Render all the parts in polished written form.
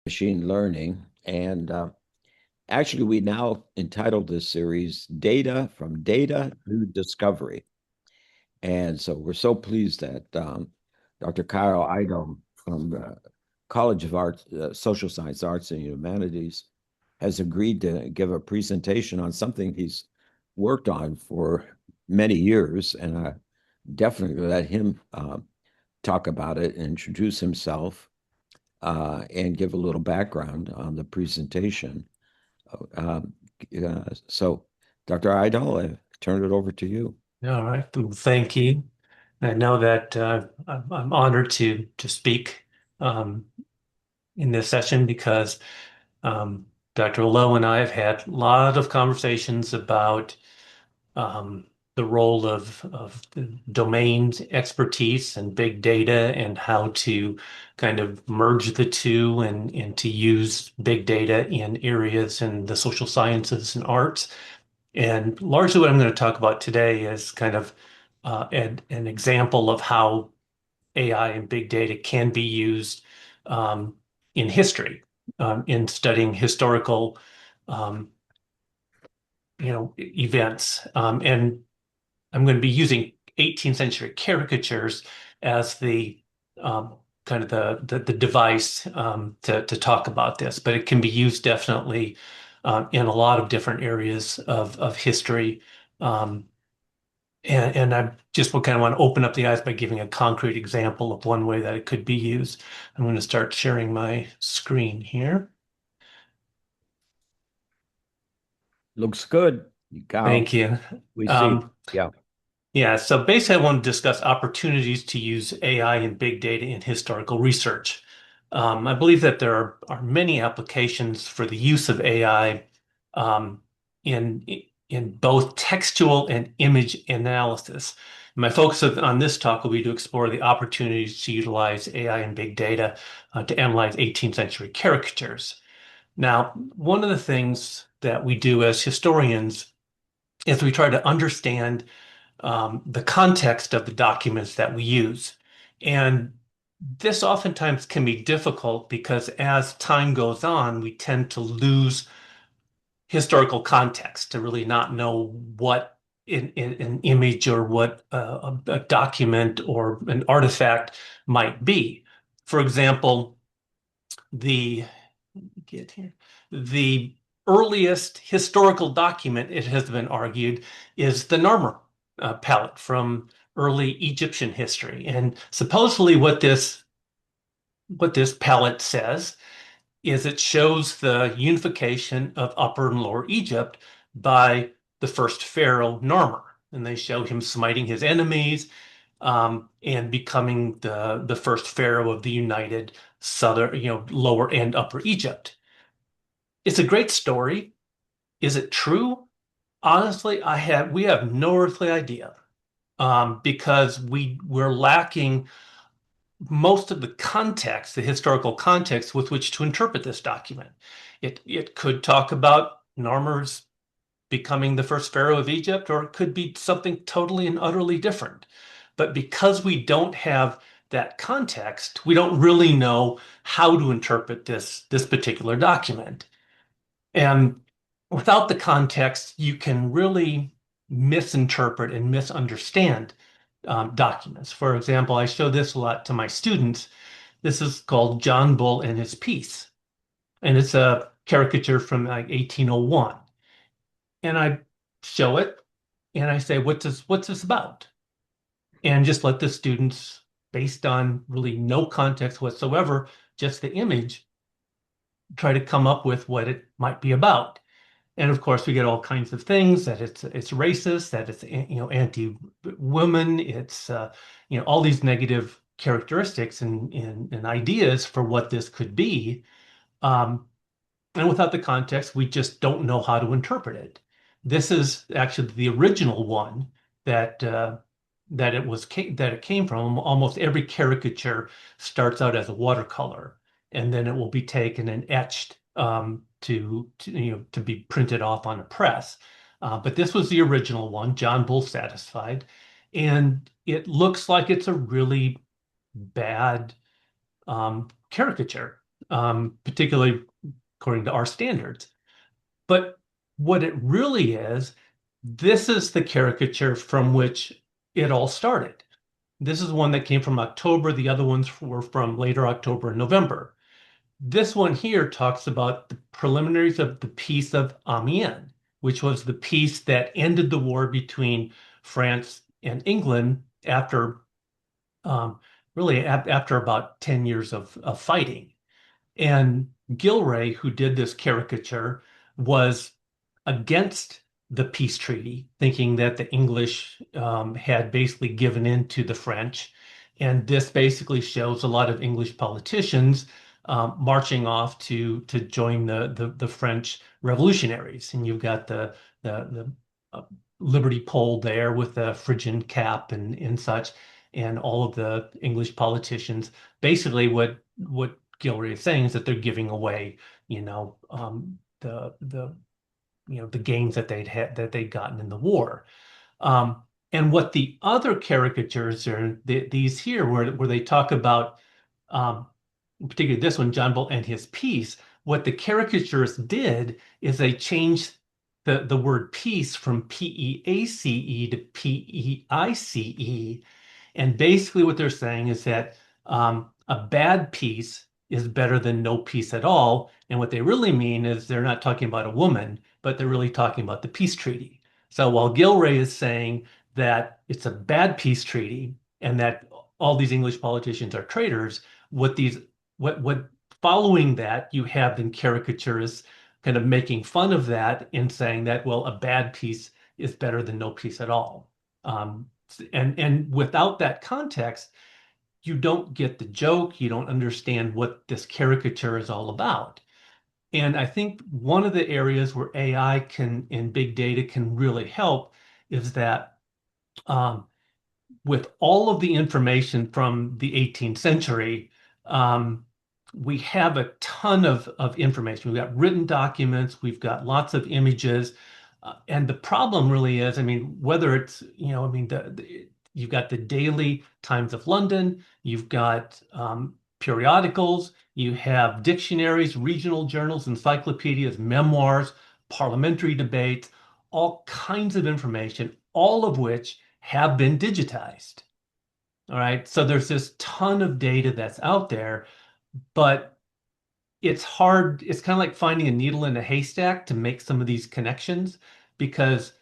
machine learning. And actually, we now entitled this series Data from Data to Discovery. And so we're so pleased that Dr. Kyle Eidahl from the College of Arts, Social Science, Arts, and Humanities has agreed to give a presentation on something he's worked on for many years. And I definitely let him talk about it, introduce himself, and give a little background on the presentation. Um, so, Dr. Eidahl, I turn it over to you. All right. Well, thank you. I know that I'm honored to speak um, in this session because Dr. Lowe and I have had a lot of conversations about um, the role of the domain expertise and big data and how to kind of merge the two and to use big data in areas in the social sciences and arts. And largely what I'm going to talk about today is kind of an example of how AI and big data can be used um, in history, in studying historical, um, events. And I'm going to be using 18th century caricatures as the kind of the device to talk about this, but it can be used definitely in a lot of different areas of history. Um, and I just kind of want to open up the eyes by giving a concrete example of one way that it could be used. I'm going to start sharing my screen here. Looks good. Kyle, Thank you. we see. Um, Yeah. Yeah, so basically, I want to discuss opportunities to use AI and big data in historical research. I believe that there are many applications for the use of AI um, in in both textual and image analysis. My focus on this talk will be to explore the opportunities to utilize AI and big data to analyze 18th century caricatures. Now, one of the things that we do as historians is we try to understand the context of the documents that we use. And this oftentimes can be difficult because as time goes on, we tend to lose historical context to really not know what in an image or what a document or an artifact might be. For example, the get here. The earliest historical document, it has been argued, is the Narmer palette from early Egyptian history. And supposedly what this palette says is it shows the unification of Upper and Lower Egypt by the first pharaoh Narmer. And they show him smiting his enemies and becoming the first pharaoh of the united southern, lower and upper Egypt. It's a great story. Is it true? Honestly, we have no earthly idea because we're lacking most of the context, the historical context with which to interpret this document. It could talk about Narmer's becoming the first pharaoh of Egypt, or it could be something totally and utterly different. But because we don't have that context, we don't really know how to interpret this particular document. And without the context, you can really misinterpret and misunderstand documents. For example, I show this a lot to my students. This is called John Bull and His Peace, and it's a caricature from like 1801. And I show it, and I say, "What's this about?" And just let the students, based on really no context whatsoever, just the image, try to come up with what it might be about. And of course, we get all kinds of things that it's racist, that it's anti-woman, it's all these negative characteristics and ideas for what this could be. Um, and without the context, we just don't know how to interpret it. This is actually the original one that that it came from. Almost every caricature starts out as a watercolor, and then it will be taken and etched to be printed off on a press. But this was the original one, John Bull Satisfied, and it looks like it's a really bad caricature. particularly according to our standards. But what it really is, this is the caricature from which it all started. This is one that came from October. The other ones were from later October and November. This one here talks about the preliminaries of the Peace of Amiens, which was the peace that ended the war between France and England after really after about 10 years of fighting. And Gilray, who did this caricature, was against the peace treaty, thinking that the English had basically given in to the French. And this basically shows a lot of English politicians marching off to join the French revolutionaries. And you've got the Liberty Pole there with the Phrygian cap and such, and all of the English politicians. Basically, what Gilray is saying is that they're giving away, the the gains that they'd gotten in the war. And what the other caricatures are, these here, where they talk about, um, particularly this one, John Bull and his peace. What the caricatures did is they changed the word peace from P-E-A-C-E to P-E-I-C-E. And basically, what they're saying is that a bad peace is better than no peace at all. And what they really mean is they're not talking about a woman, but they're really talking about the peace treaty. So while Gilray is saying that it's a bad peace treaty and that all these English politicians are traitors, what following that you have in caricaturists kind of making fun of that and saying that, well, a bad peace is better than no peace at all. And without that context, you don't get the joke. You don't understand what this caricature is all about. And I think one of the areas where AI can and big data can really help is that um, with all of the information from the 18th century, um, we have a ton of information. We've got written documents, we've got lots of images. And the problem really is, I mean, whether it's, I mean, you've got the Daily Times of London, you've got periodicals, you have dictionaries, regional journals, encyclopedias, memoirs, parliamentary debates, all kinds of information, all of which have been digitized. All right. So there's this ton of data that's out there, but it's hard. It's kind of like finding a needle in a haystack to make some of these connections because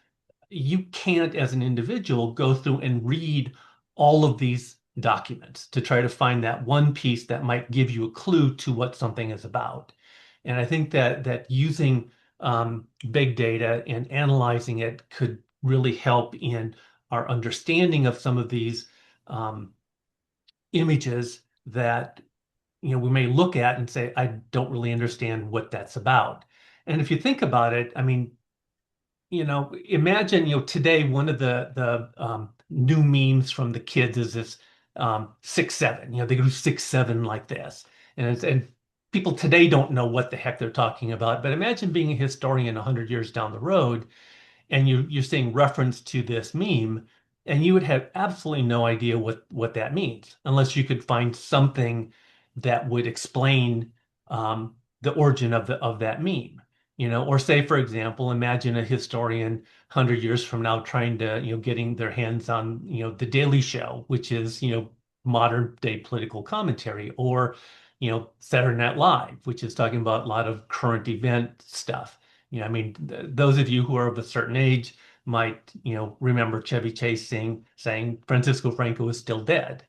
you can't, as an individual, go through and read all of these documents to try to find that one piece that might give you a clue to what something is about. And I think that using big data and analyzing it could really help in our understanding of some of these um, images that we may look at and say, I don't really understand what that's about. And if you think about it, I mean, imagine, today one of the new memes from the kids is this 6'7". They do 6'7" like this, and people today don't know what the heck they're talking about. But imagine being a historian 100 years down the road and you're seeing reference to this meme, and you would have absolutely no idea what that means unless you could find something that would explain the origin of that meme. Or say, for example, imagine a historian 100 years from now trying to, getting their hands on, The Daily Show, which is, modern day political commentary, or, Saturday Night Live, which is talking about a lot of current event stuff. I mean, those of you who are of a certain age might, remember Chevy Chase saying Francisco Franco is still dead.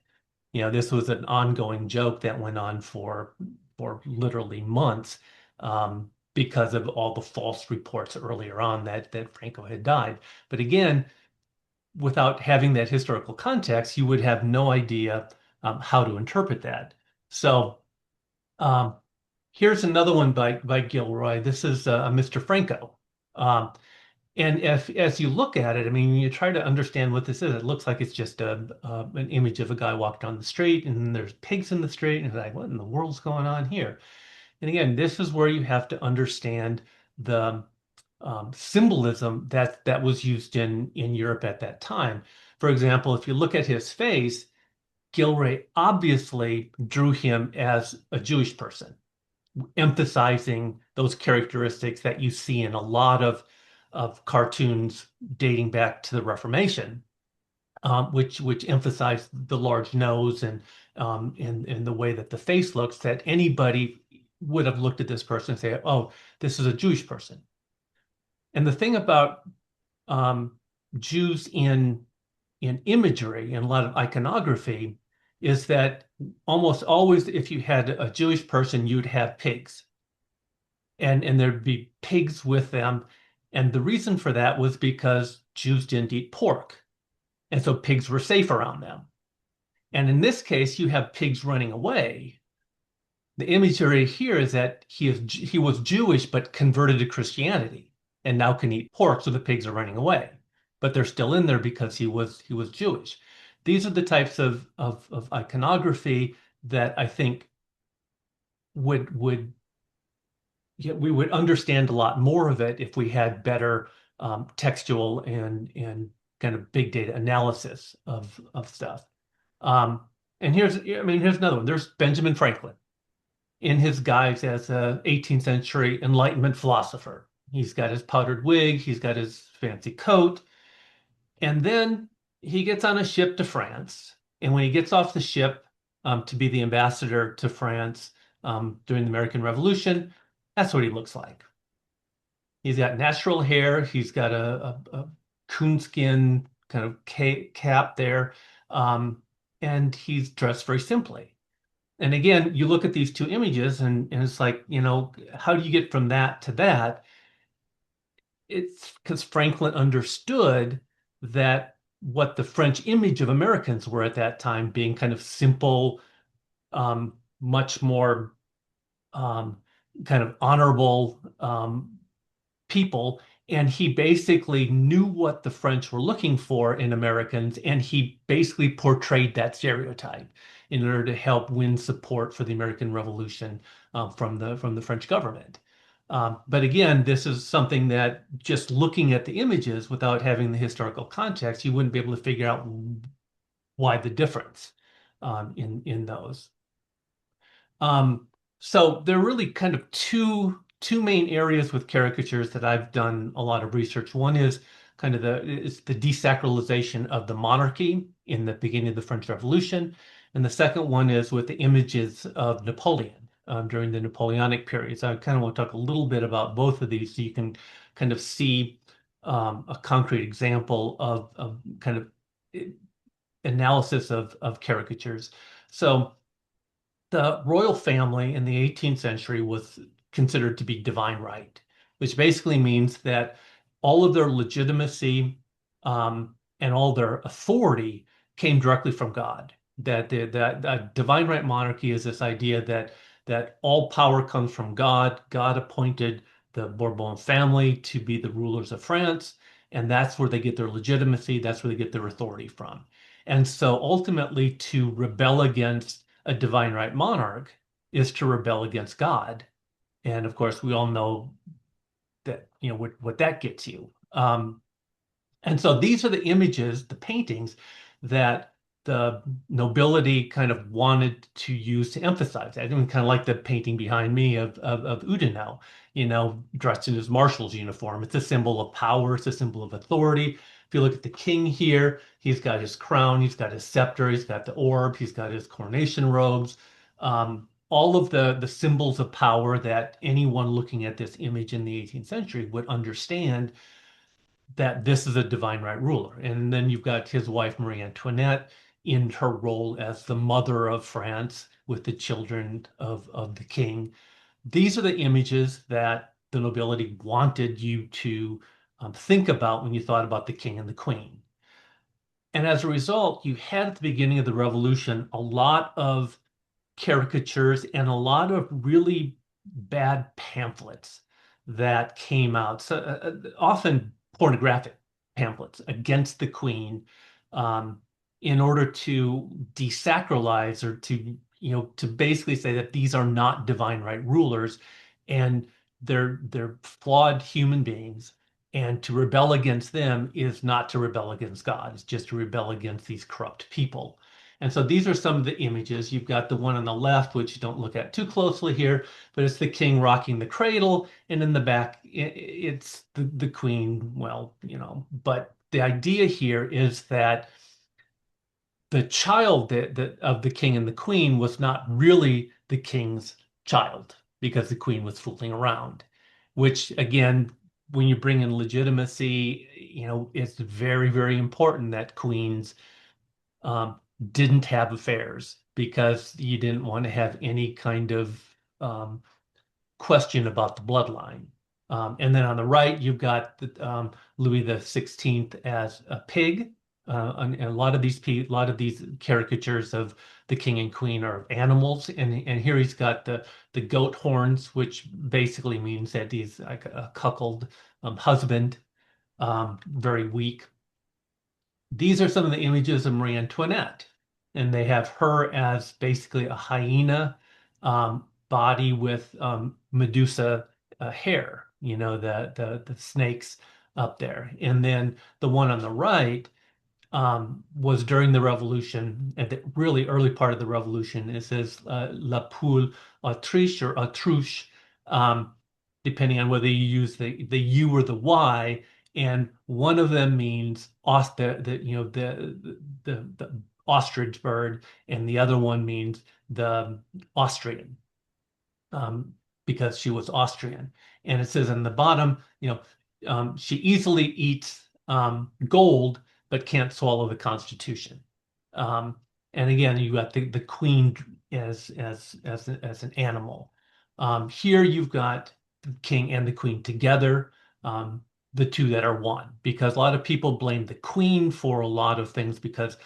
This was an ongoing joke that went on for literally months, because of all the false reports earlier on that Franco had died. But again, without having that historical context, you would have no idea how to interpret that. So um, here's another one by Gilroy. This is Mr. Franco. Um, and if, as you look at it, I mean, you try to understand what this is. It looks like it's just an image of a guy walked down the street, and there's pigs in the street, and it's like, what in the world's going on here? And again, this is where you have to understand the symbolism that was used in Europe at that time. For example, if you look at his face, Gilray obviously drew him as a Jewish person. emphasizing those characteristics that you see in a lot of cartoons dating back to the Reformation, which emphasize the large nose and the way that the face looks, that anybody would have looked at this person and say, "Oh, this is a Jewish person." And the thing about um, Jews in imagery and a lot of iconography is that almost always, if you had a Jewish person, you'd have pigs, and there'd be pigs with them. And the reason for that was because Jews didn't eat pork, and so pigs were safe around them. And in this case, you have pigs running away. The imagery here is that he was Jewish but converted to Christianity and now can eat pork, so the pigs are running away. But they're still in there because he was Jewish. These are the types of iconography that I think would yeah, we would understand a lot more of it if we had better textual and kind of big data analysis of stuff. Um, and here's another one. There's Benjamin Franklin in his guise as a 18th century Enlightenment philosopher. He's got his powdered wig, he's got his fancy coat, and then he gets on a ship to France. And when he gets off the ship to be the ambassador to France during the American Revolution, that's what he looks like. He's got natural hair, he's got a coonskin kind of cap there, and he's dressed very simply. And again, you look at these two images and it's like, how do you get from that to that? It's because Franklin understood that what the French image of Americans were at that time, being kind of simple, much more um, kind of honorable people. And he basically knew what the French were looking for in Americans, and he basically portrayed that stereotype in order to help win support for the American Revolution from the French government. But again, this is something that just looking at the images without having the historical context, you wouldn't be able to figure out why the difference in those. Um, so there are really kind of two main areas with caricatures that I've done a lot of research. One is kind of the desacralization of the monarchy in the beginning of the French Revolution, and the second one is with the images of Napoleon during the Napoleonic period. So I kind of want to talk a little bit about both of these so you can kind of see a concrete example of kind of analysis of caricatures. So the royal family in the 18th century was considered to be divine right, which basically means that all of their legitimacy and all their authority came directly from God. That divine right monarchy is this idea that all power comes from God. God appointed the Bourbon family to be the rulers of France, and that's where they get their legitimacy. That's where they get their authority from. And so ultimately, to rebel against a divine right monarch is to rebel against God. And of course, we all know that, what that gets you. And so these are the images, the paintings that the nobility kind of wanted to use to emphasize that. I mean, kind of like the painting behind me of Eidahl, dressed in his marshal's uniform. It's a symbol of power, it's a symbol of authority. If you look at the king here, he's got his crown, he's got his scepter, he's got the orb, he's got his coronation robes. All of the symbols of power that anyone looking at this image in the 18th century would understand that this is a divine right ruler. And then you've got his wife, Marie Antoinette, in her role as the mother of France with the children of the king. These are the images that the nobility wanted you to think about when you thought about the king and the queen. And as a result, you had at the beginning of the revolution a lot of caricatures and a lot of really bad pamphlets that came out. So often pornographic pamphlets against the queen, um, in order to desacralize or to basically say that these are not divine right rulers and they're flawed human beings. And to rebel against them is not to rebel against God. It's just to rebel against these corrupt people. And so these are some of the images. You've got the one on the left, which you don't look at too closely here, but it's the king rocking the cradle, and in the back, it's the queen. Well, but the idea here is that the child of the king and the queen was not really the king's child because the queen was fooling around, which again, when you bring in legitimacy, it's very, very important that queens um, didn't have affairs because you didn't want to have any kind of um, question about the bloodline. And then on the right, you've got Louis the 16th as a pig. And a lot of these caricatures of the king and queen are animals, and here he's got the goat horns, which basically means that he's like a cuckold husband, very weak. These are some of the images of Marie Antoinette, and they have her as basically a hyena body with Medusa hair, the snakes up there. And then the one on the right was during the revolution, at the really early part of the revolution. It says La Poule Autriche or Autruche, um, depending on whether you use the U or the Y. And one of them means the ostrich bird, and the other one means the Austrian, um, because she was Austrian. And it says in the bottom, she easily eats gold, but can't swallow the Constitution. Um, and again, you got the queen as an animal. Here you've got the king and the queen together, the two that are one, because a lot of people blame the queen for a lot of things because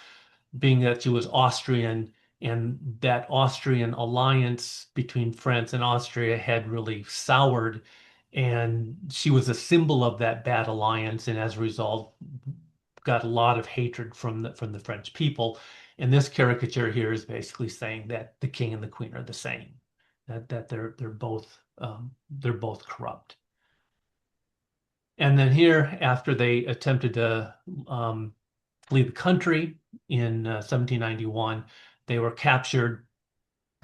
being that she was Austrian and that Austrian alliance between France and Austria had really soured, and she was a symbol of that bad alliance, and as a result, got a lot of hatred from the French people. And this caricature here is basically saying that the king and the queen are the same, that they're both corrupt. And then here, after they attempted to flee the country in 1791, they were captured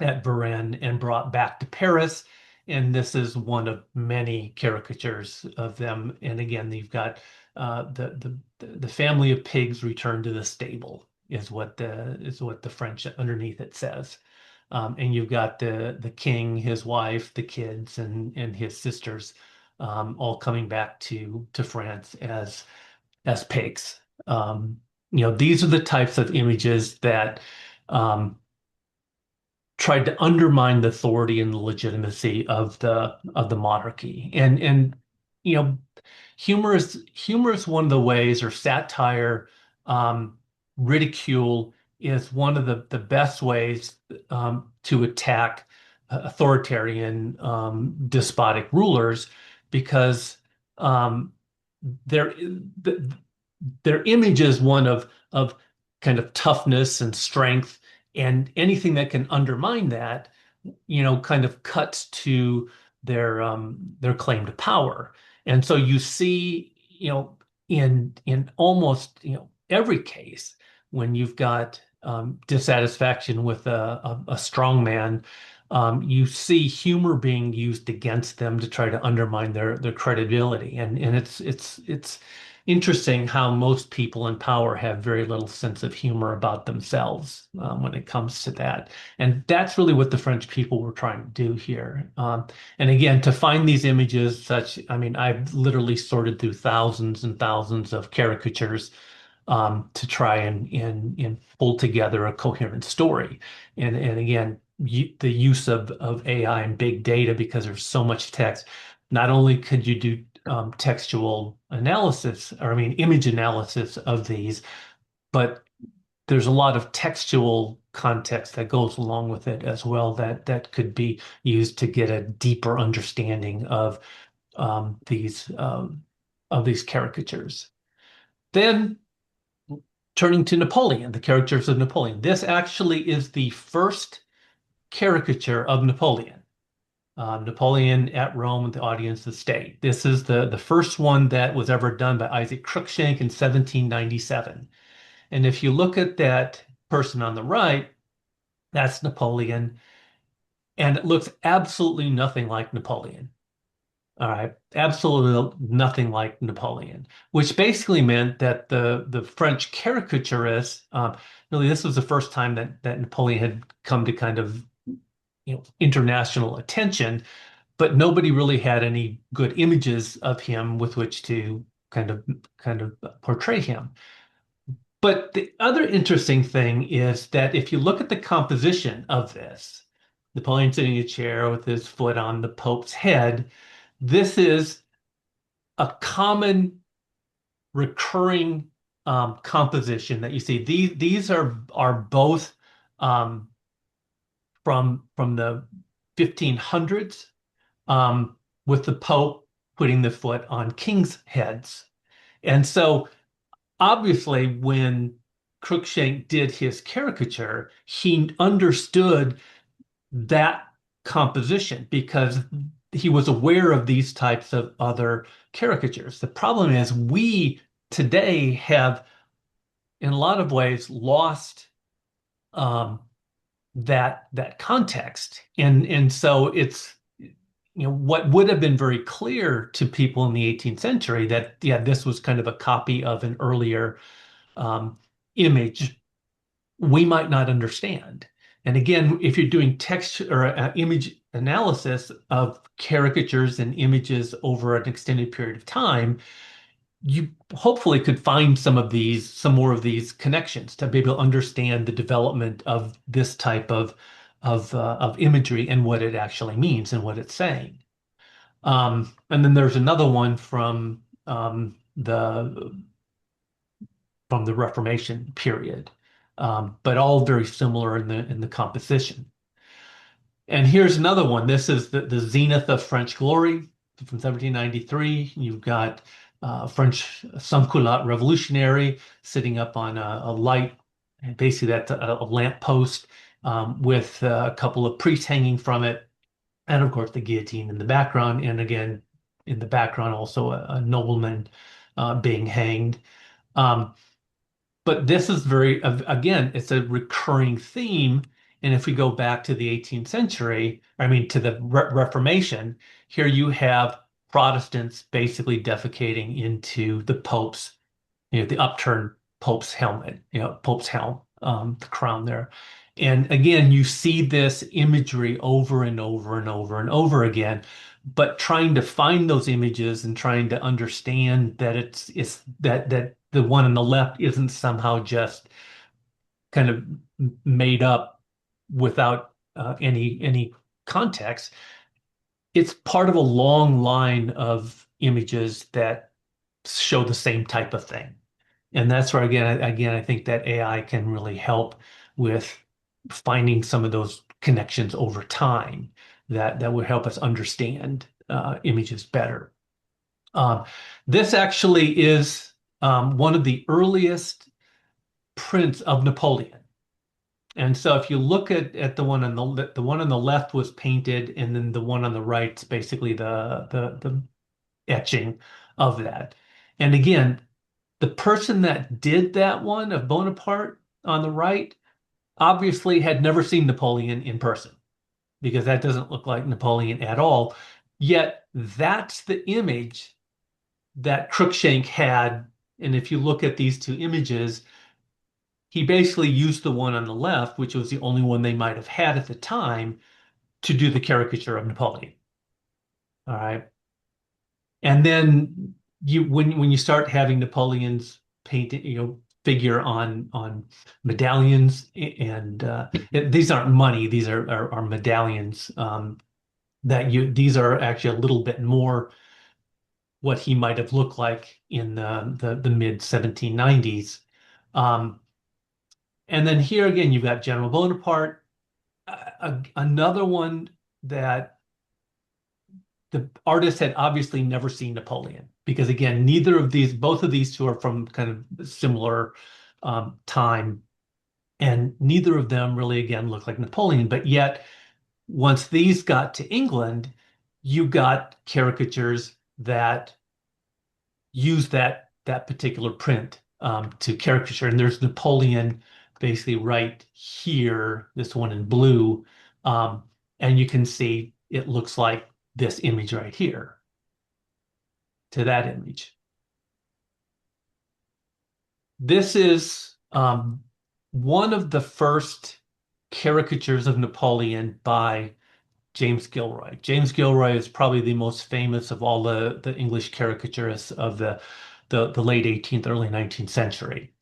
at Varennes and brought back to Paris. And this is one of many caricatures of them. And again, you've got the family of pigs returned to the stable is what the French underneath it says. And you've got the king, his wife, the kids, and his sisters, all coming back to France as pigs. These are the types of images that um, tried to undermine the authority and the legitimacy of the monarchy. And you know, humor is one of the ways, or satire, um, ridicule is one of the best ways to attack authoritarian despotic rulers because um, their their image is one of kind of toughness and strength, and anything that can undermine that, kind of cuts to their claim to power. And so you see, in almost every case when you've got dissatisfaction with a strong man, you see humor being used against them to try to undermine their credibility. And it's interesting how most people in power have very little sense of humor about themselves when it comes to that. And that's really what the French people were trying to do here. And again, to find these images, I mean, I've literally sorted through thousands and thousands of caricatures to try and pull together a coherent story. And again, the use of AI and big data, because there's so much text, not only could you do textual analysis, or I mean, image analysis of these, but there's a lot of textual context that goes along with it as well that could be used to get a deeper understanding um, these um, of these caricatures. Then turning to Napoleon, the characters of Napoleon. This actually is the first caricature of Napoleon. Napoleon at Rome with the audience of state. This is the first one that was ever done by Isaac Cruikshank in 1797. And if you look at that person on the right, that's Napoleon, and it looks absolutely nothing like Napoleon. All right, absolutely nothing like Napoleon, which basically meant that the French caricaturists, really, this was the first time that Napoleon had come to kind of international attention, but nobody really had any good images of him with which to kind of portray him. But the other interesting thing is that if you look at the composition of this, Napoleon sitting in a chair with his foot on the Pope's head, this is a common recurring composition that you see. These are both um, from the 1500s, with the Pope putting the foot on kings' heads. And so obviously when Cruikshank did his caricature, he understood that composition because he was aware of these types of other caricatures. The problem is we today have, in a lot of ways, lost um, that context, and so it's what would have been very clear to people in the 18th century that yeah, this was kind of a copy of an earlier um, image, we might not understand. And again, if you're doing text or image analysis of caricatures and images over an extended period of time, you hopefully could find some more of these connections to be able to understand the development of this type of imagery and what it actually means and what it's saying. And then there's another one from the Reformation period, but all very similar in the composition. And here's another one. This is the zenith of French glory from 1793. You've got French sans-culotte revolutionary sitting up on a light, and basically that's a lamp post with a couple of priests hanging from it, and of course the guillotine in the background. And again, in the background also a nobleman being hanged. Um, but this is again, it's a recurring theme. And if we go back to the 18th century, I mean, to the Reformation, here you have Protestants basically defecating into the Pope's, the upturned Pope's helmet, Pope's helm, the crown there. And again, you see this imagery over and over and over and over again, but trying to find those images and trying to understand that it's that the one on the left isn't somehow just kind of made up without any context. It's part of a long line of images that show the same type of thing. And that's where again, I think that AI can really help with finding some of those connections over time that would help us understand images better. Um, this actually is one of the earliest prints of Napoleon. And so if you look at the one on the left was painted, and then the one on the right is basically the etching of that. And again, the person that did that one of Bonaparte on the right obviously had never seen Napoleon in person because that doesn't look like Napoleon at all. Yet that's the image that Cruikshank had. And if you look at these two images, he basically used the one on the left, which was the only one they might have had at the time, to do the caricature of Napoleon. All right. And then when you start having Napoleon's painted, figure on medallions, and these aren't money, these are medallions, these are actually a little bit more what he might have looked like in the mid 1790s. Um, and then here again, you've got General Bonaparte, another one that the artist had obviously never seen Napoleon because again, both of these two are from kind of similar time, and neither of them really again look like Napoleon. But yet, once these got to England, you got caricatures that use that particular print to caricature. And there's Napoleon basically right here, this one in blue. Um, and you can see it looks like this image right here to that image. This is one of the first caricatures of Napoleon by James Gilroy. James Gilroy is probably the most famous of all the English caricaturists of the late 18th, early 19th century.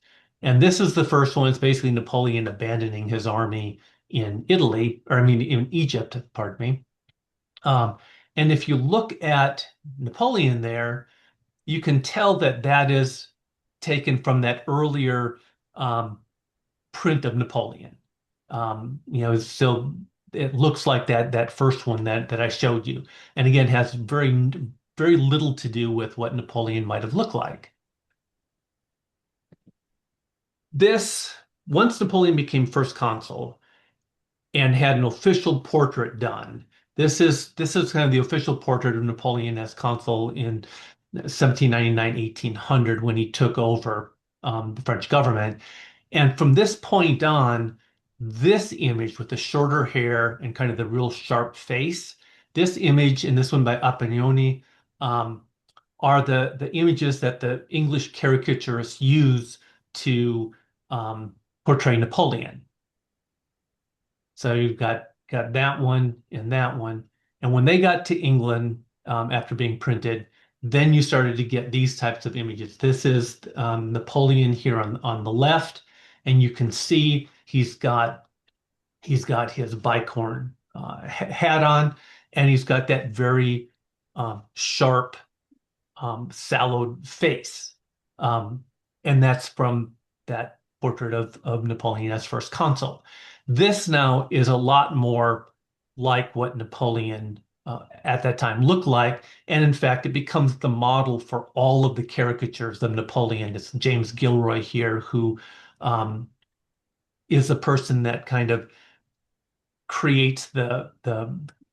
And this is the first one. It's basically Napoleon abandoning his army in Italy, or I mean in Egypt, pardon me. Um, and if you look at Napoleon there, you can tell that that is taken from that earlier um, print of Napoleon. So it looks like that first one that I showed you, and again has very little to do with what Napoleon might have looked like. This Once Napoleon became first consul and had an official portrait done. This is kind of the official portrait of Napoleon as consul in 1799, 1800 when he took over the French government. And from this point on, this image with the shorter hair and kind of the real sharp face, this image and this one by Apignoni um, are the images that the English caricaturists use to portray Napoleon. So you've got that one and that one. And when they got to England after being printed, then you started to get these types of images. This is Napoleon here on the left, and you can see he's got his bicorn hat on, and he's got that very sharp, sallowed face. Um, and that's from that portrait of Napoleon as first consul. This now is a lot more like what Napoleon at that time looked like. And in fact, it becomes the model for all of the caricatures of Napoleon. It's James Gilroy here, who um, is a person that kind of creates the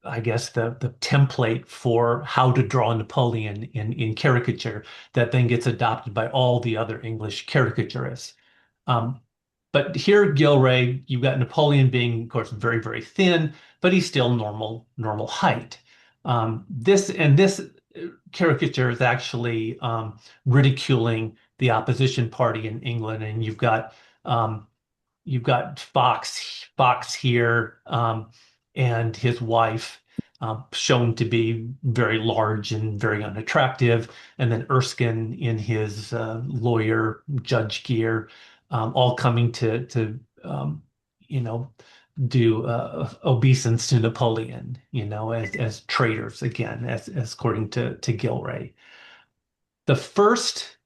I guess the template for how to draw Napoleon in caricature that then gets adopted by all the other English caricaturists. Um, but here, Gilray, you've got Napoleon being, of course, very, very thin, but he's still normal height. This caricature is actually ridiculing the opposition party in England, and um, you've got Fox here, and his wife, shown to be very large and very unattractive, and then Erskine in his lawyer judge gear, all coming to you know do obeisance to Napoleon, as traitors again, as according to Gilray. The first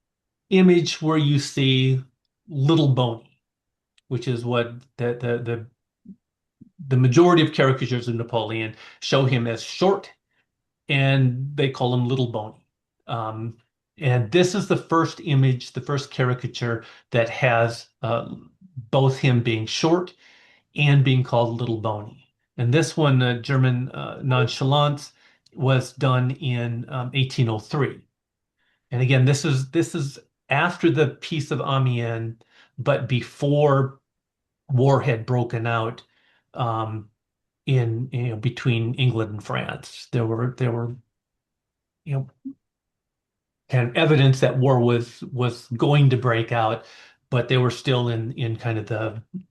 image where you see Little Boney, which is what the majority of caricatures of Napoleon show him as short, and they call him Little Boney. Um, and this is the first image, the first caricature that has both him being short and being called Little Boney. And this one, German Nonchalance, was done in 1803. And again, this is after the Peace of Amiens, but before war had broken out um, in between England and France. There were you know kind of evidence that war was going to break out, but they were still in kind of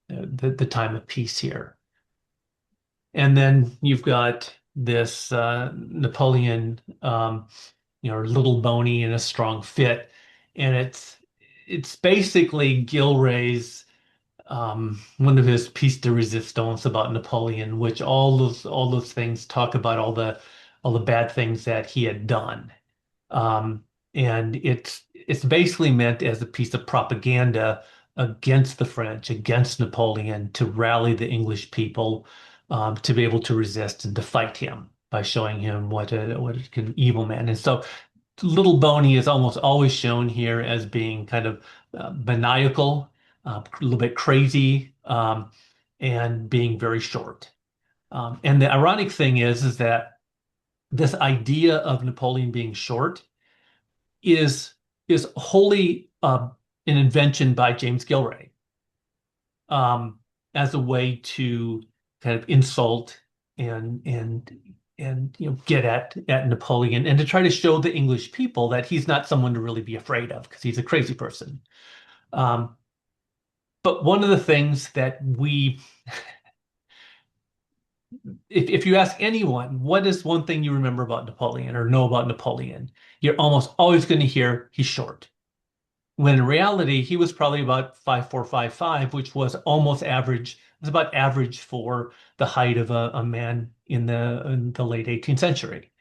the time of peace here. And then you've got this Napoleon, little bony and a strong fit, and it's basically Gilray's one of his piece de resistance about Napoleon, which all those things talk about all the bad things that he had done. Um, and it's basically meant as a piece of propaganda against the French, against Napoleon, to rally the English people to be able to resist and to fight him by showing him what an evil man. And so Little Boney is almost always shown here as being kind of maniacal, a little bit crazy, and being very short. And the ironic thing is that this idea of Napoleon being short is wholly an invention by James Gilray. um, as a way to kind of insult and get at Napoleon and to try to show the English people that he's not someone to really be afraid of because he's a crazy person. Um, but one of the things that if you ask anyone, what is one thing you remember about Napoleon or know about Napoleon, you're almost always going to hear he's short. When in reality, he was probably about 5'4", 5'5", which was almost average. It was about average for the height of a man in the late 18th century.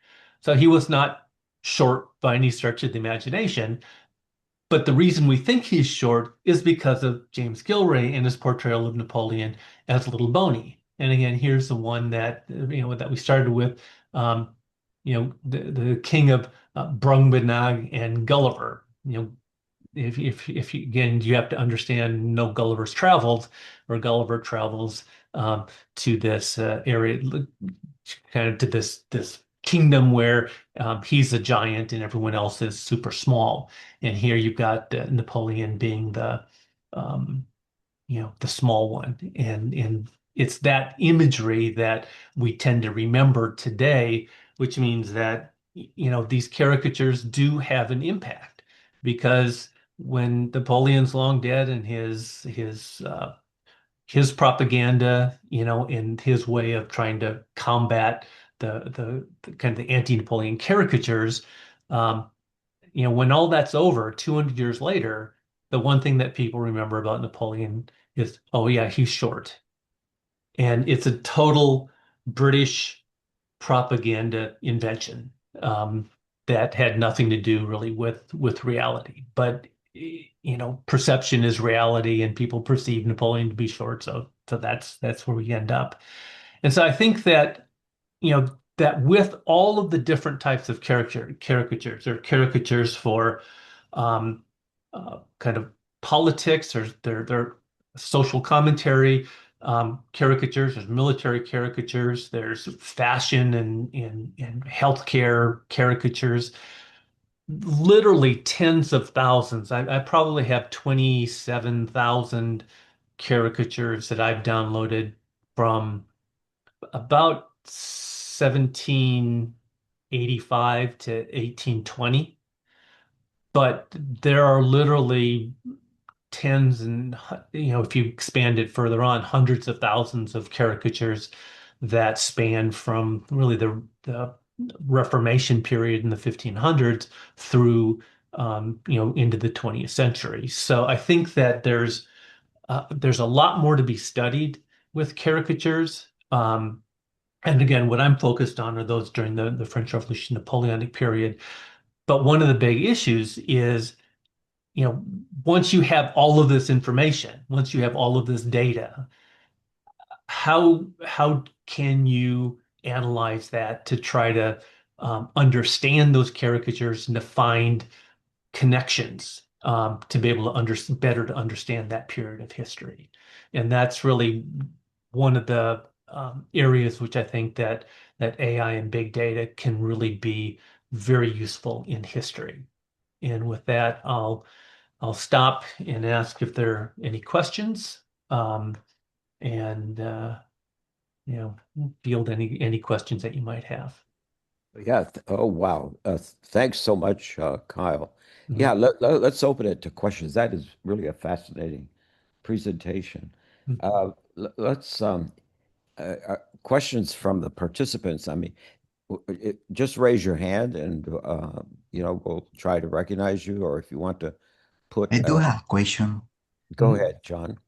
So he was not short by any stretch of the imagination. But the reason we think he's short is because of James Gilray and his portrayal of Napoleon as Little Boney. And again, here's the one that that we started with, um, the king of Brungbenag and Gulliver. If you, again, you have to understand, no Gulliver's traveled, or Gulliver travels to this area, kind of to this kingdom where he's a giant and everyone else is super small. And here you've got Napoleon being um, the small one, and it's that imagery that we tend to remember today, which means that these caricatures do have an impact because when Napoleon's long dead and his propaganda, and his way of trying to combat the kind of the anti-Napoleon caricatures, um, when all that's over, 200 years later, the one thing that people remember about Napoleon is, oh yeah, he's short. And it's a total British propaganda invention that had nothing to do really with reality. But perception is reality, and people perceive Napoleon to be short, so that's where we end up. And so I think that that with all of the different types of caricatures, or caricatures for kind of politics, or their social commentary, caricatures, there's military caricatures, there's fashion and healthcare caricatures, literally tens of thousands. I probably have 27,000 caricatures that I've downloaded from about 1785 to 1820. But there are literally tens and, if you expand it further on, hundreds of thousands of caricatures that span from really the Reformation period in the 1500s through into the 20th century. So I think that there's a lot more to be studied with caricatures. And again, what I'm focused on are those during the French Revolution, Napoleonic period. But one of the big issues is, once you have all of this information, once you have all of this data, how can you analyze that to try to understand those caricatures and to find connections, to be able to better to understand that period of history? And that's really one of the areas which I think that AI and big data can really be very useful in history. And with that, I'll stop and ask if there are any questions, and field any questions that you might have. Yeah. Oh, wow. Thanks so much, Kyle. Mhm. Yeah, let's open it to questions. That is really a fascinating presentation. Let's questions from the participants. I mean, just raise your hand and we'll try to recognize you. Or if you want to I put, do have a question. go Mhm. ahead, John.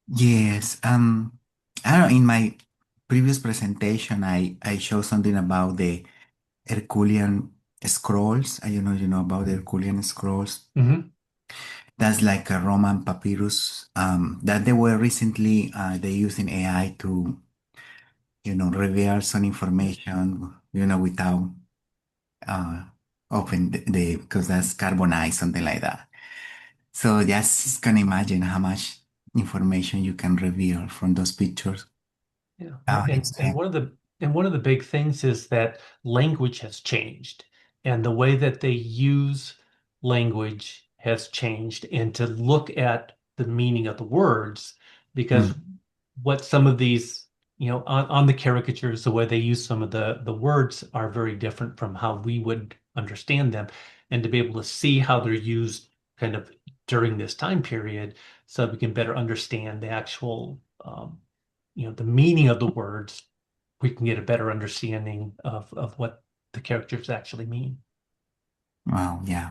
Yes, I don't know, in my previous presentation, I showed something about the Herculean scrolls. I don't know, you know about the Herculean scrolls. Mhm. That's like a Roman papyrus that they were recently they using AI to, reveal some information, without uh, open the because that's carbonized, something like that. So just can imagine how much information you can reveal from those pictures. Yeah, It's and one of the big things is that language has changed, and the way that they use language has changed, and to look at the meaning of the words because Mm. what some of these, on the caricatures, the way they use some of the words are very different from how we would understand them. And to be able to see how they're used kind of during this time period, so we can better understand the actual, the meaning of the words, we can get a better understanding of what the characters actually mean. Wow, yeah,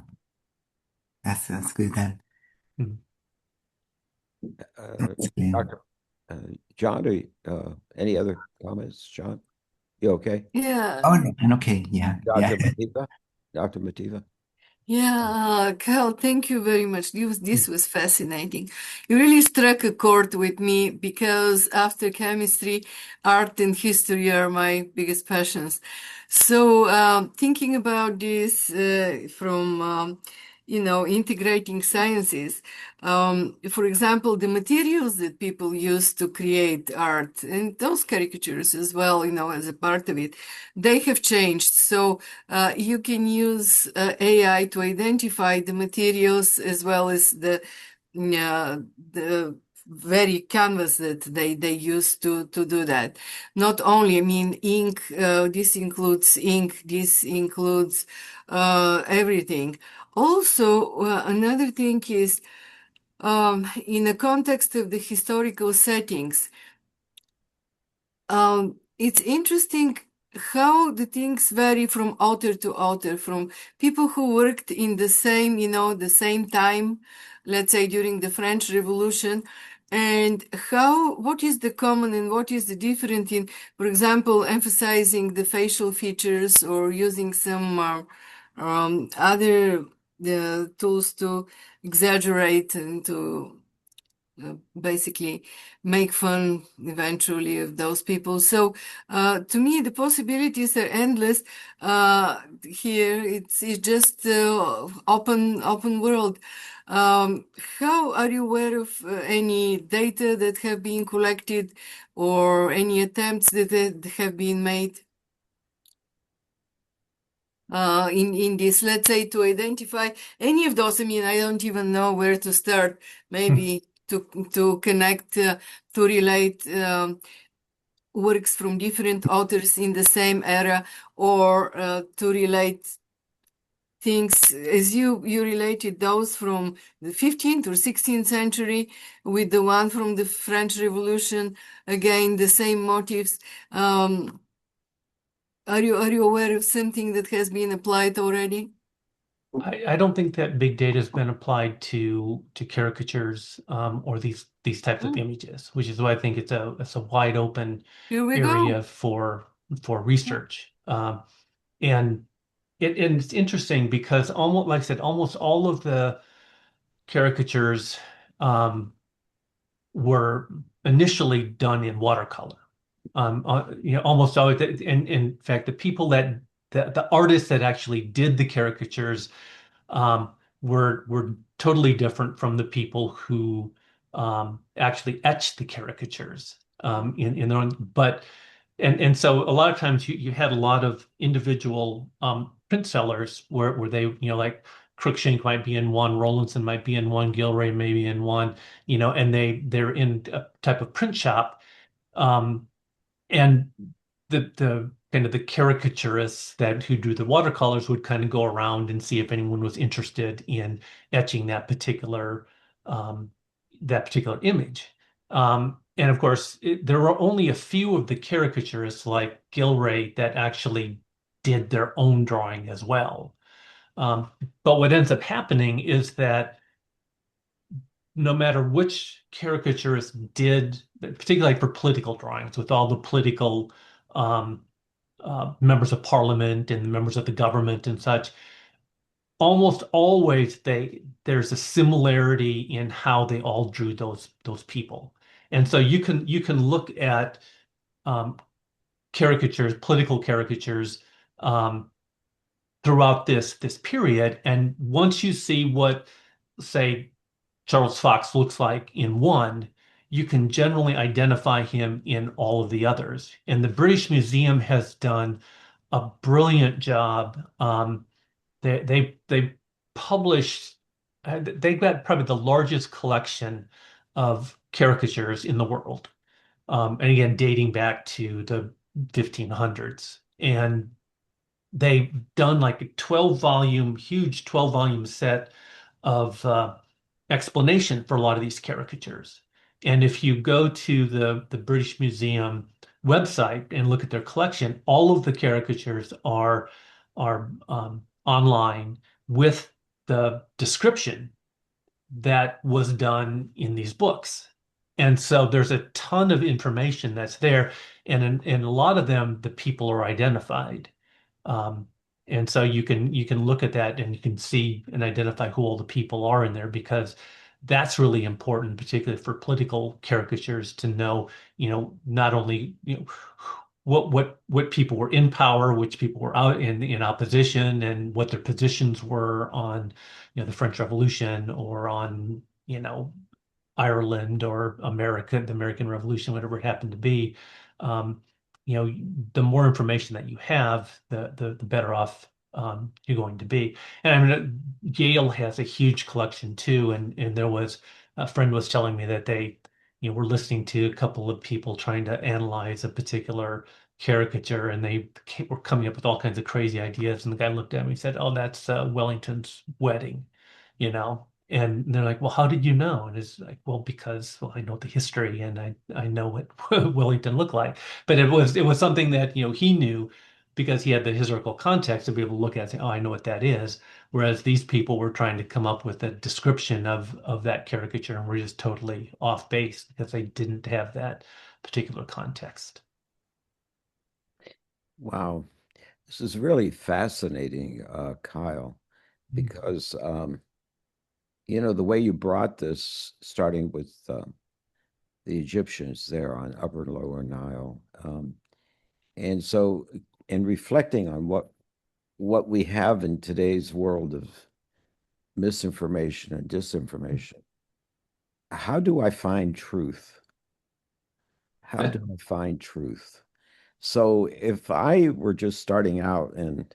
that's good. Hmm. That's clear. Dr. Uh, John, any other comments, John? You okay? Yeah, Oh, no, and okay, yeah, yeah. Dr. Mativa? Dr. Mativa? yeah, Carl, thank you very much. This was fascinating. You really struck a chord with me because after chemistry, art and history are my biggest passions. So, thinking about this from integrating sciences. For example, the materials that people use to create art and those caricatures as well, as a part of it, they have changed. So you can use AI to identify the materials as well as the very canvas that they use to do that. Not only, I mean, ink, this includes ink, this includes everything. Also, another thing is in the context of the historical settings, it's interesting how the things vary from author to author, from people who worked in the same, the same time, let's say during the French Revolution, and what is the common and what is the different in, for example, emphasizing the facial features or using some other tools to exaggerate and to basically make fun eventually of those people. So to me, the possibilities are endless. Here, it's just open world. Um, how are you aware of any data that have been collected or any attempts that have been made? In this, let's say, to identify any of those. I mean, I don't even know where to start. Maybe to connect, to relate works from different authors in the same era, or to relate things as you related those from the 15th or 16th century with the one from the French Revolution. Again, the same motives. Are you aware of something that has been applied already? I don't think that big data has been applied to caricatures or these types of Mm, images, which is why I think it's a wide open here we go. area for research. And and it's interesting because almost like I said, almost all of the caricatures um, were initially done in watercolor. Almost always, and in fact, the people the artists that actually did the caricatures um, were totally different from the people who actually etched the caricatures in their own. But and so a lot of times you had a lot of individual print sellers where they like Crookshank might be in one, Rollinson might be in one, Gilray maybe in one, and they're in a type of print shop. Um, and the kind of the caricaturists that who do the watercolors would kind of go around and see if anyone was interested in etching um, that particular image. And of course, there were only a few of the caricaturists like Gilray that actually did their own drawing as well. Um, but what ends up happening is that no matter which caricaturist did, particularly like for political drawings, with all the political um, members of parliament and members of the government and such, almost always there's a similarity in how they all drew those people. And so you can look at um, caricatures, political caricatures, um, throughout this period, and once you see what, say, Charles Fox looks like in one, you can generally identify him in all of the others. And the British Museum has done a brilliant job. They published, they've got probably the largest collection of caricatures in the world. And again, dating back to the 1500s. And they've done like a 12-volume, huge 12-volume set of explanation for a lot of these caricatures. And if you go to the British Museum website and look at their collection, all of the caricatures are online with the description that was done in these books. And so there's a ton of information that's there, and in a lot of them, the people are identified. Um, and so you can look at that and you can see and identify who all the people are in there because that's really important, particularly for political caricatures to know, not only, what people were in power, which people were out in opposition, and what their positions were on, the French Revolution or on, Ireland or America, the American Revolution, whatever it happened to be. Um, the more information that you have, the better off you're going to be. And I mean, Yale has a huge collection too, and there was a friend was telling me that they, were listening to a couple of people trying to analyze a particular caricature, and were coming up with all kinds of crazy ideas. And the guy looked at me and said, "Oh, that's Wellington's wedding," you know. And they're like, "Well, how did you know?" And it's like, "Well, because I know the history and I know what Wellington looked like." But it was something that, he knew because he had the historical context to be able to look at and say, "Oh, I know what that is." Whereas these people were trying to come up with a description of that caricature and were just totally off base because they didn't have that particular context. Wow. This is really fascinating, Kyle, because the way you brought this, starting with the Egyptians there on Upper and Lower Nile, and so in reflecting on what we have in today's world of misinformation and disinformation, how do I find truth? How do I find truth? So if I were just starting out and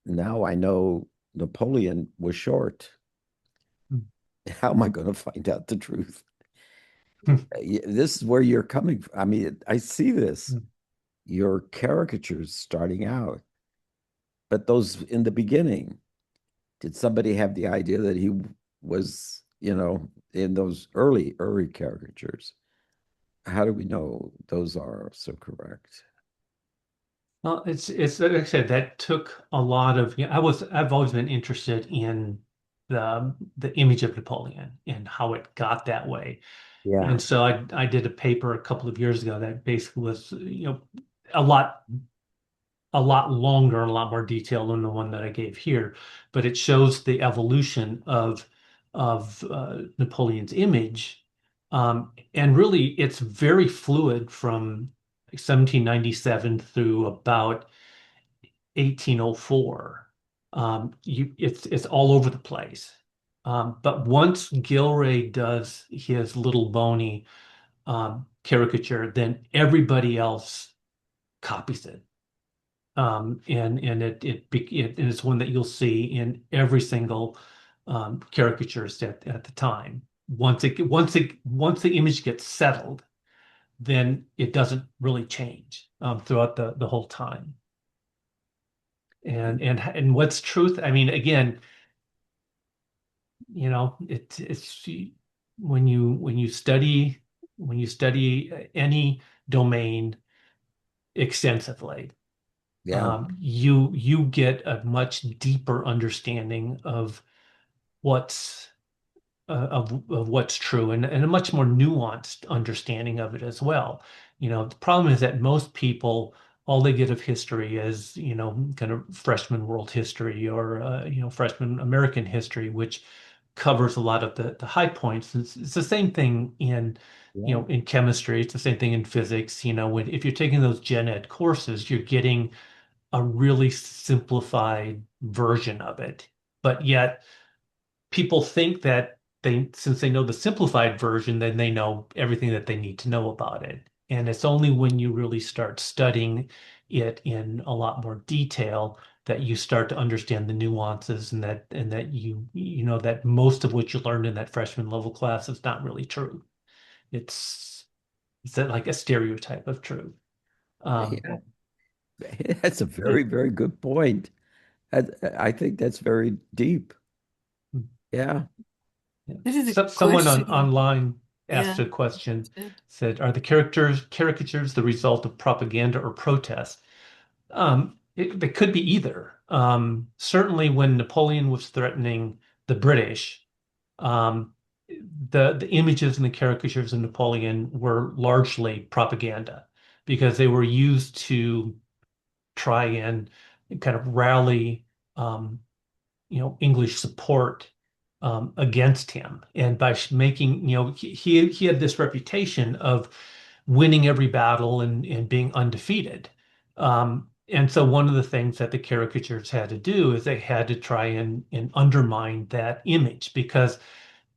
now I know Napoleon was short, how am I going to find out the truth? This is where you're coming from. I mean, I see this, your caricatures starting out, but those in the beginning, did somebody have the idea that he was, in those early caricatures? How do we know those are so correct? Well, it's like I said, that took a lot of, I've always been interested in the image of Napoleon and how it got that way. Yeah. And so I did a paper a couple of years ago that basically was, a lot a lot longer and a lot more detailed than the one that I gave here, but it shows the evolution of Napoleon's image. And really, it's very fluid from 1797 through about 1804. It's all over the place. But once Gilray does his little bony caricature, then everybody else copies it. And it's one that you'll see in every single caricaturist at the time. Once the image gets settled, then it doesn't really change throughout the whole time. And what's truth? I mean, again, it's when you study any domain extensively, Yeah. you get a much deeper understanding of what's of what's true, and a much more nuanced understanding of it as well. The problem is that most people, all they get of history is, kind of freshman world history or freshman American history, which covers a lot of the high points. It's the same thing Yeah. in chemistry. It's the same thing in physics. If you're taking those gen ed courses, you're getting a really simplified version of it. But yet people think that since they know the simplified version, then they know everything that they need to know about it. And it's only when you really start studying it in a lot more detail that you start to understand the nuances, and that you know that most of what you learned in that freshman level class is not really true. it's like a stereotype of truth. Yeah, that's a very, very good point. I, I think that's very deep. Yeah. Yeah. That is a Someone question. online asked Yeah. a question, said, "Are the caricatures the result of propaganda or protest?" They could be either. Certainly, when Napoleon was threatening the British, um, the images and the caricatures of Napoleon were largely propaganda because they were used to try and kind of rally um, English support against him. And by making, he had this reputation of winning every battle and being undefeated. And so one of the things that the caricatures had to do is they had to try and undermine that image because,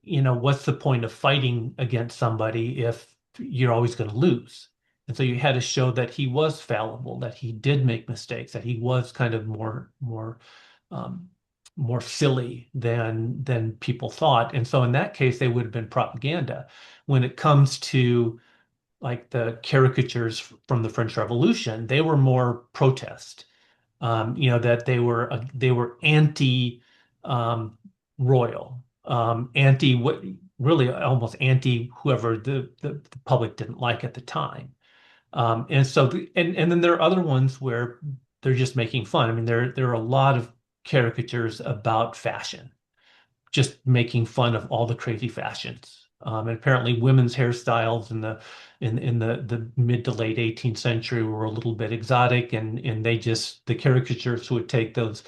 what's the point of fighting against somebody if you're always going to lose? And so you had to show that he was fallible, that he did make mistakes, that he was kind of um, more silly than people thought. And so in that case, they would have been propaganda. When it comes to like the caricatures from the French Revolution, they were more protest. That they were anti royal, anti what really almost anti whoever the public didn't like at the time. And so and then there are other ones where they're just making fun. I mean, there are a lot of caricatures about fashion, just making fun of all the crazy fashions. And apparently, women's hairstyles in the mid to late 18th century were a little bit exotic, and the caricatures would take those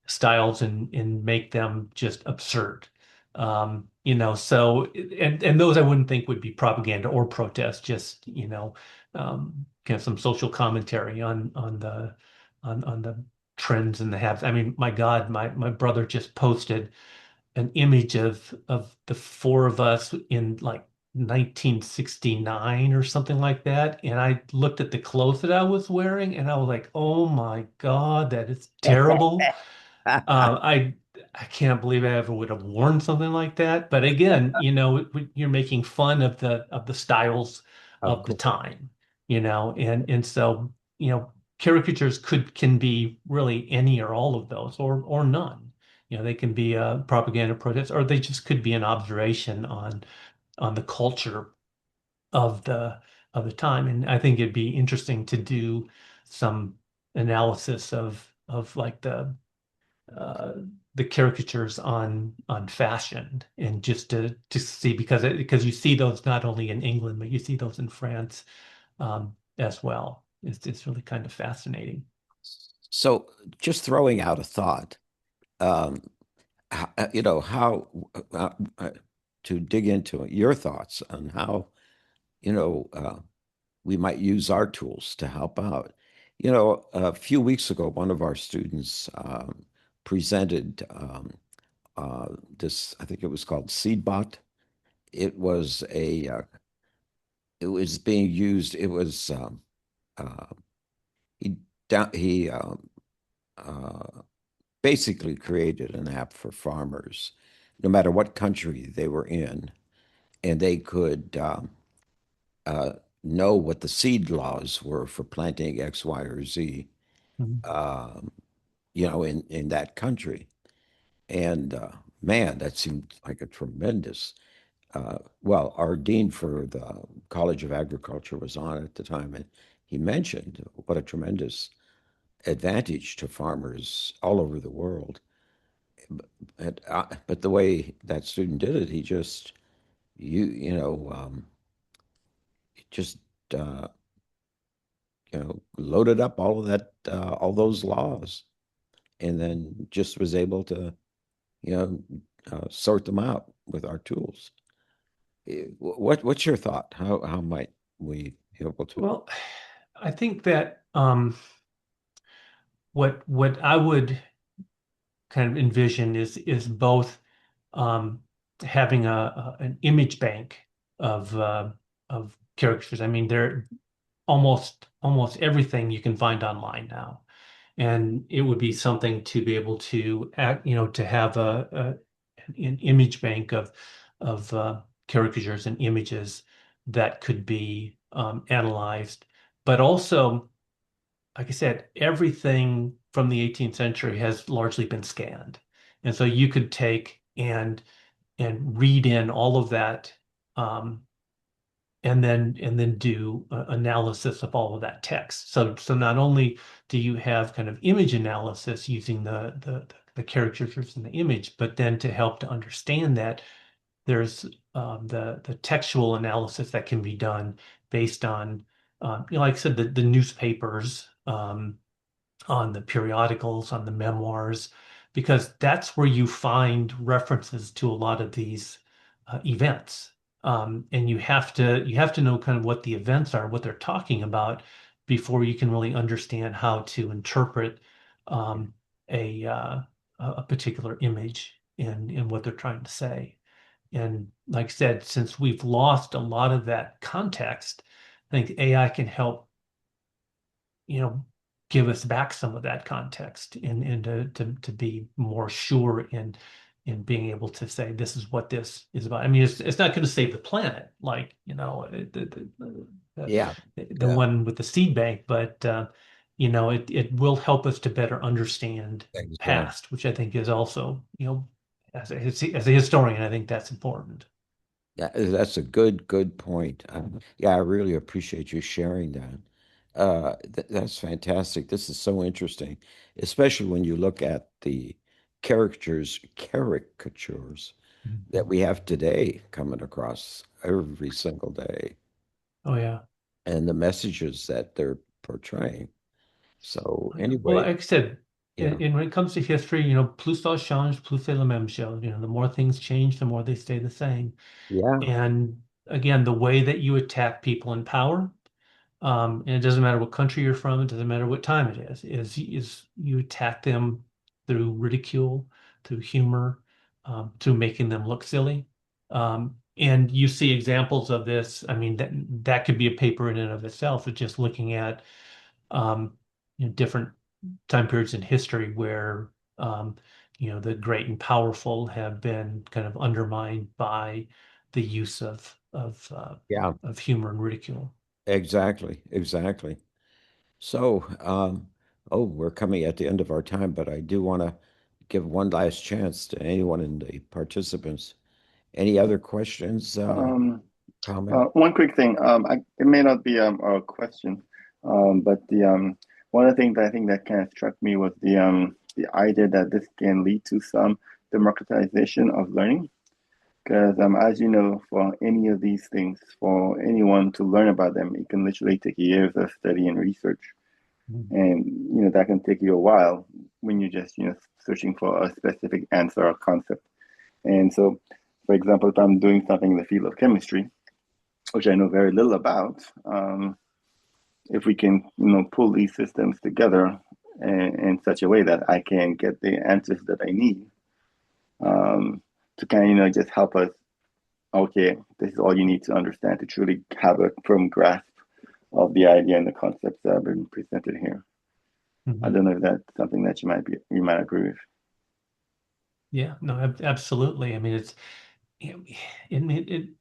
styles and make them just absurd. So and those I wouldn't think would be propaganda or protest, just kind of some social commentary on the trends and the habits. I mean, my God, my brother just posted an image of the four of us in like 1969 or something like that. And I looked at the clothes that I was wearing and I was like, oh my God, that is terrible. I I can't believe I ever would have worn something like that. But again, you're making fun of the styles Of of the course. time, and so caricatures can be really any or all of those, or none. They can be a propaganda protest, or they just could be an observation on the culture of the time. And I think it'd be interesting to do some analysis of like uh, the caricatures on fashion and just to see because you see those not only in England but you see those in France as well. It's really kind of fascinating. So just throwing out a thought, um, how to dig into your thoughts on how, you know, uh, we might use our tools to help out. A few weeks ago, one of our students presented this, I think it was called Seedbot. It was it was being used, it was, uh, he, he uh, basically created an app for farmers, no matter what country they were in, and they could uh, know what the seed laws were for planting X, Y, or Z, Mhm. um, in that country. And man, that seemed like a tremendous. Well, our dean for the College of Agriculture was on at the time, and he mentioned what a tremendous advantage to farmers all over the world. But the way that student did it, he just just uh, loaded up all of that, all those laws, and then just was able to, you know, sort them out with our tools. What's your thought? How might we be able to? Well, I think that what I would kind of envision is both um, having an image bank of characters. I mean, they're almost everything you can find online now, and it would be something to be able to to have an image bank of caricatures and images that could be analyzed. But also, like I said, everything from the 18th century has largely been scanned. And so you could take and read in all of that, um, and then do analysis of all of that text. So not only do you have kind of image analysis using the characters in the image, but then to help to understand that, there's the textual analysis that can be done based on, like I said, the newspapers, on the periodicals, on the memoirs, because that's where you find references to a lot of these events. And you have to know kind of what the events are, what they're talking about, before you can really understand how to interpret um, a uh, a particular image in what they're trying to say. And like I said, since we've lost a lot of that context, I think AI can help, give us back some of that context, and to be more sure in being able to say this is what this is about. I mean, it's not going to save the planet, like, the, Yeah. the one with the seed bank, but it will help us to better understand Exactly. past, which I think is also, as a historian, I think that's important. That's a good point. Yeah, I really appreciate you sharing that. That's fantastic. This is so interesting, especially when you look at the caricatures that Mhm. we have today coming across every single day, Oh yeah. and the messages that they're portraying. So Yeah. Well, anyway, like I said, yeah, when it comes to history, plus ça change, plus c'est la même chose. The more things change, the more they stay the same. yeah, And again, the way that you attack people in power, and it doesn't matter what country you're from, it doesn't matter what time it is you attack them through ridicule, through humor, through making them look silly. And you see examples of this. I mean, that could be a paper in and of itself, of just looking at um, different time periods in history where um, the great and powerful have been kind of undermined by the use yeah, of humor and ridicule. exactly. So, oh, we're coming at the end of our time, but I do want to give one last chance to anyone in the participants. Any other questions, Um, comment? one quick thing. It may not be a question, but the one of the things that I think that kind of struck me was the idea that this can lead to some democratization of learning. Because as you know, for any of these things, for anyone to learn about them, it can literally take years of study and research, Mhm. and that can take you a while when you're just searching for a specific answer or concept. And so, for example, if I'm doing something in the field of chemistry, which I know very little about, if we can, pull these systems together in such a way that I can get the answers that I need, um, to kind of, just help us. Okay, this is all you need to understand to truly have a firm grasp of the idea and the concepts that have been presented here. I Mhm. don't know if that's something that you might agree with. Yeah, no, absolutely. I mean, you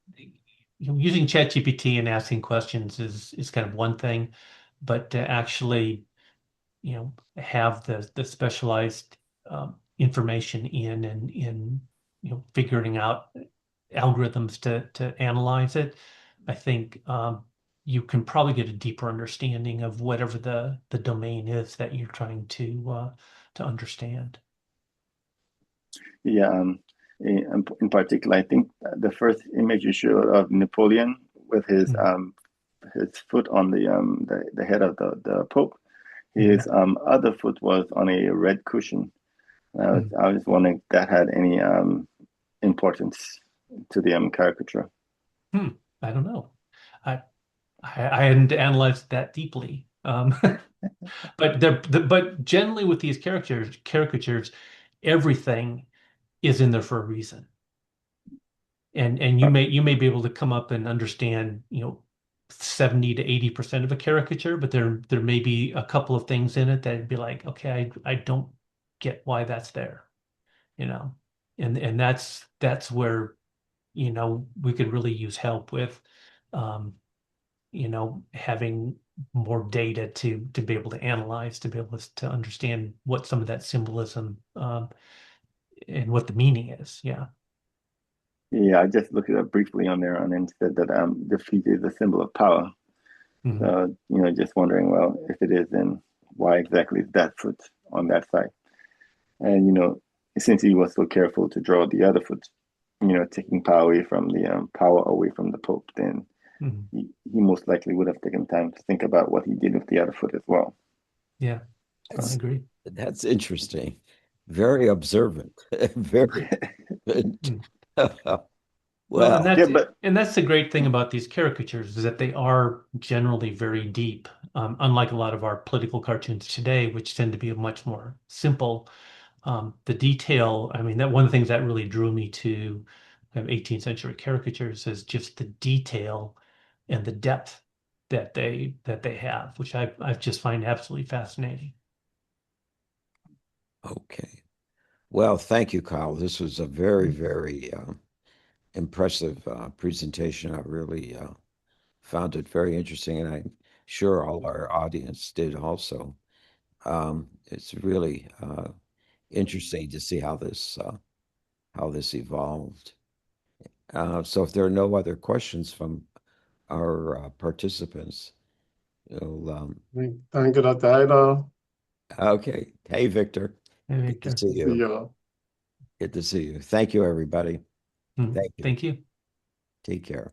know, using ChatGPT and asking questions is kind of one thing, but to actually, have the specialized information in figuring out algorithms to analyze it, I think you can probably get a deeper understanding of whatever the domain is that you're trying to understand. Yeah, in particular, I think the first image you showed of Napoleon with Mm. his foot on the head of the Pope, Mhm. his other foot was on a red cushion. Mm. I was wondering if that had any importance to the caricature. Hmm. I don't know. I I hadn't analyzed that deeply. But generally with these caricatures, everything is in there for a reason. And you may be able to come up and understand, 70 to 80% of a caricature, but there may be a couple of things in it that'd be like, okay, I don't get why that's there, you know. And that's where, we could really use help with, having more data to be able to analyze, to be able to understand what some of that symbolism and what the meaning is. Yeah. Yeah, I just looked it up briefly on there and said that the feet is a symbol of power. Mhm. So, just wondering, well, if it is, then why exactly is that foot on that side? And, since he was so careful to draw the other foot, taking power away from the Pope, then Mhm. he most likely would have taken time to think about what he did with the other foot as well. Yeah, I That's, agree. that's interesting. Very observant. Very good. Mm. Well, and Yeah, but that's the great thing about these caricatures is that they are generally very deep, unlike a lot of our political cartoons today, which tend to be much more simple. The detail, I mean, that one of the things that really drew me to 18th century caricatures is just the detail and the depth that they have, which I just find absolutely fascinating. okay. Well, thank you, Kyle. This was a very, very impressive presentation. I really found it very interesting, and I'm sure all our audience did also. It's really interesting to see how this evolved. So if there are no other questions from our participants, you'll, Thank you, Dr. Eidahl. okay. Hey, Victor. And Good to it, see See you. you. Good to see you. Thank you, everybody. Thank you. Thank you. Take care.